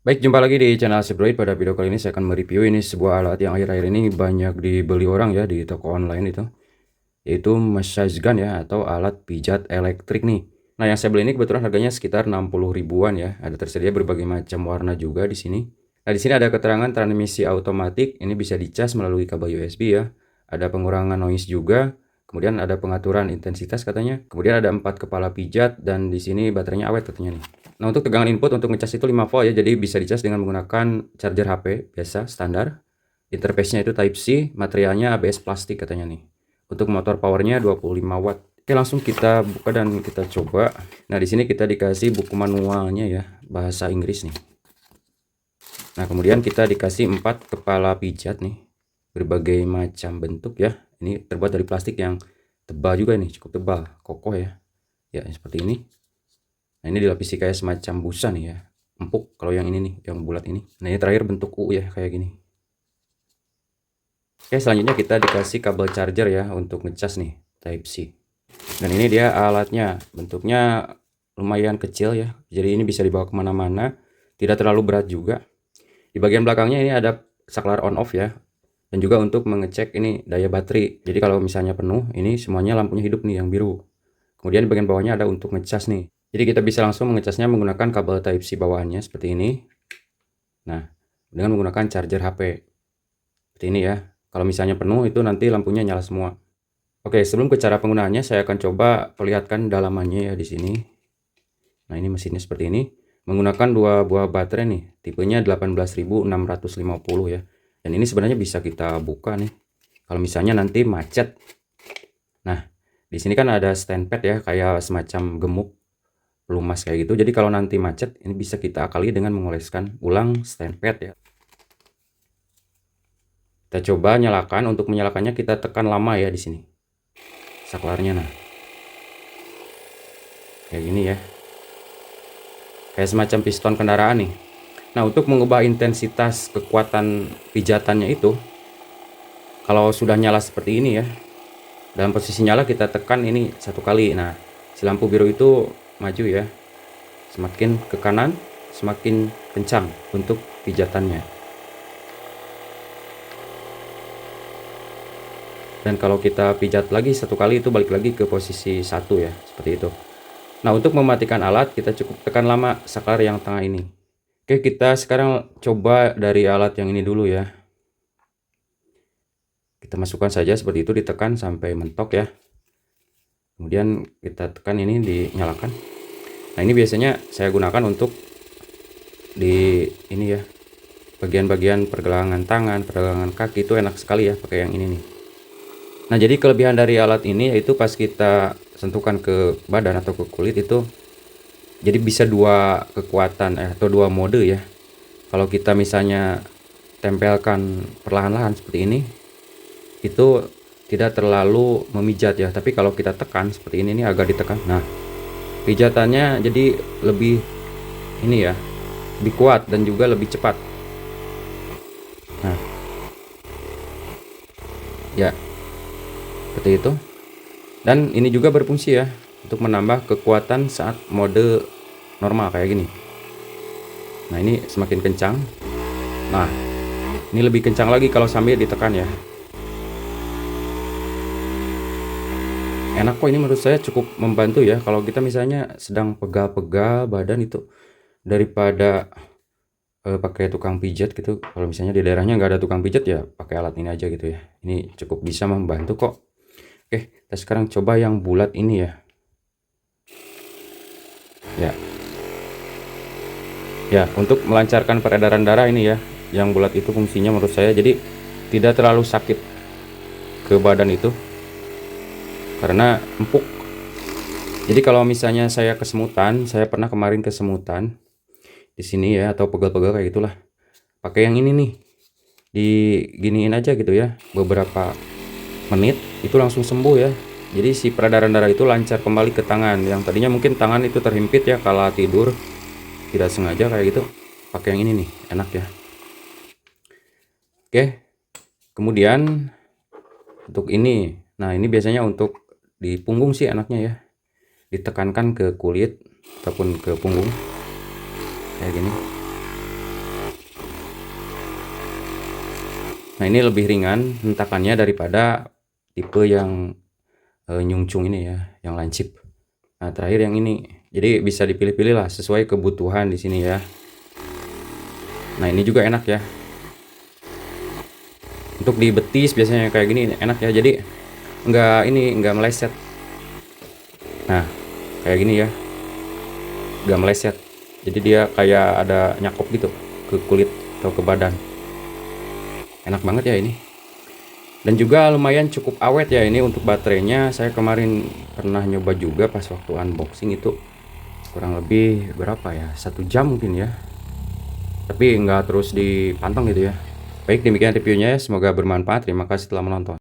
Baik, jumpa lagi di channel Sibroid. Pada video kali ini saya akan mereview ini sebuah alat yang akhir-akhir ini banyak dibeli orang ya di toko online itu, yaitu massage gun ya, atau alat pijat elektrik nih. Nah, yang saya beli ini kebetulan harganya sekitar 60 ribuan ya. Ada tersedia berbagai macam warna juga di sini. Nah, di sini ada keterangan transmisi otomatis, ini bisa dicas melalui kabel USB ya. Ada pengurangan noise juga. Kemudian ada pengaturan intensitas katanya. Kemudian ada 4 kepala pijat dan di sini baterainya awet katanya nih. Nah, untuk tegangan input untuk ngecas itu 5 volt ya, jadi bisa dicas dengan menggunakan charger HP biasa standar. Interface-nya itu Type C, materialnya ABS plastik katanya nih. Untuk motor powernya 25 watt. Oke, langsung kita buka dan kita coba. Nah, di sini kita dikasih buku manualnya ya, bahasa Inggris nih. Nah, kemudian kita dikasih 4 kepala pijat nih, berbagai macam bentuk ya. Ini terbuat dari plastik yang tebal juga nih, cukup tebal, kokoh ya. Ya, seperti ini. Nah, ini dilapisi kayak semacam busa nih ya, empuk kalau yang ini nih, yang bulat ini. Nah, ini terakhir bentuk U ya, kayak gini. Oke, selanjutnya kita dikasih kabel charger ya untuk ngecas nih, Type C. Dan ini dia alatnya, bentuknya lumayan kecil ya, jadi ini bisa dibawa kemana-mana, tidak terlalu berat juga. Di bagian belakangnya ini ada saklar on off ya, dan juga untuk mengecek ini daya baterai. Jadi kalau misalnya penuh, ini semuanya lampunya hidup nih yang biru. Kemudian di bagian bawahnya ada untuk ngecas nih. Jadi kita bisa langsung mengecasnya menggunakan kabel Type C bawahannya seperti ini. Nah, dengan menggunakan charger HP. Seperti ini ya. Kalau misalnya penuh itu nanti lampunya nyala semua. Oke, sebelum ke cara penggunaannya saya akan coba perlihatkan dalamannya ya di sini. Nah, ini mesinnya seperti ini. Menggunakan dua buah baterai nih, tipenya 18650 ya. Dan ini sebenarnya bisa kita buka nih. Kalau misalnya nanti macet. Nah, di sini kan ada standpad ya, kayak semacam gemuk pelumas kayak gitu. Jadi kalau nanti macet, ini bisa kita akali dengan mengoleskan ulang standpad ya. Kita coba nyalakan. Untuk menyalakannya kita tekan lama ya di sini. Saklarnya nah. Kayak gini ya. Kayak semacam piston kendaraan nih. Nah, untuk mengubah intensitas kekuatan pijatannya itu, kalau sudah nyala seperti ini ya, dalam posisi nyala kita tekan ini satu kali. Nah, si lampu biru itu maju ya. Semakin ke kanan, semakin kencang untuk pijatannya. Dan kalau kita pijat lagi satu kali itu balik lagi ke posisi 1 ya, seperti itu. Nah, untuk mematikan alat kita cukup tekan lama saklar yang tengah ini. Oke, kita sekarang coba dari alat yang ini dulu ya. Kita masukkan saja seperti itu, ditekan sampai mentok ya. Kemudian kita tekan ini, dinyalakan. Nah, ini biasanya saya gunakan untuk di ini ya, bagian-bagian pergelangan tangan, pergelangan kaki itu enak sekali ya pakai yang ini nih. Nah, jadi kelebihan dari alat ini yaitu pas kita sentuhkan ke badan atau ke kulit itu, jadi bisa dua kekuatan atau dua mode ya. Kalau kita misalnya tempelkan perlahan-lahan seperti ini, itu tidak terlalu memijat ya. Tapi kalau kita tekan seperti ini agak ditekan. Nah, pijatannya jadi lebih ini ya, lebih kuat dan juga lebih cepat. Nah, ya seperti itu. Dan ini juga berfungsi ya untuk menambah kekuatan saat mode normal kayak gini. Nah, ini semakin kencang. Nah, ini lebih kencang lagi kalau sambil ditekan ya. Enak kok, ini menurut saya cukup membantu ya kalau kita misalnya sedang pegal-pegal badan itu, daripada pakai tukang pijat gitu. Kalau misalnya di daerahnya nggak ada tukang pijat ya pakai alat ini aja gitu ya. Ini cukup bisa membantu kok. Oke, kita sekarang coba yang bulat ini ya. Ya, untuk melancarkan peredaran darah ini ya, yang bulat itu fungsinya menurut saya jadi tidak terlalu sakit ke badan itu karena empuk. Jadi kalau misalnya saya kesemutan, saya pernah kemarin kesemutan di sini ya, atau pegal-pegal kayak gitulah, pakai yang ini nih, diginiin aja gitu ya, beberapa menit itu langsung sembuh ya. Jadi si peredaran darah itu lancar kembali ke tangan. Yang tadinya mungkin tangan itu terhimpit ya kala tidur, tidak sengaja kayak gitu. Pakai yang ini nih, enak ya. Oke, kemudian untuk ini, nah ini biasanya untuk di punggung sih enaknya ya, ditekankan ke kulit ataupun ke punggung kayak gini. Nah, ini lebih ringan hentakannya daripada tipe yang nyungcung ini ya, yang lancip. Nah, terakhir yang ini. Jadi bisa dipilih-pilih lah sesuai kebutuhan di sini ya. Nah, ini juga enak ya. Untuk di betis biasanya kayak gini enak ya. Jadi nggak meleset. Nah, kayak gini ya. Nggak meleset. Jadi dia kayak ada nyakop gitu ke kulit atau ke badan. Enak banget ya ini. Dan juga lumayan cukup awet ya ini untuk baterainya. Saya kemarin pernah nyoba juga pas waktu unboxing itu kurang lebih berapa ya, 1 jam mungkin ya, tapi nggak terus dipantang gitu ya. Baik, demikian reviewnya ya, semoga bermanfaat. Terima kasih telah menonton.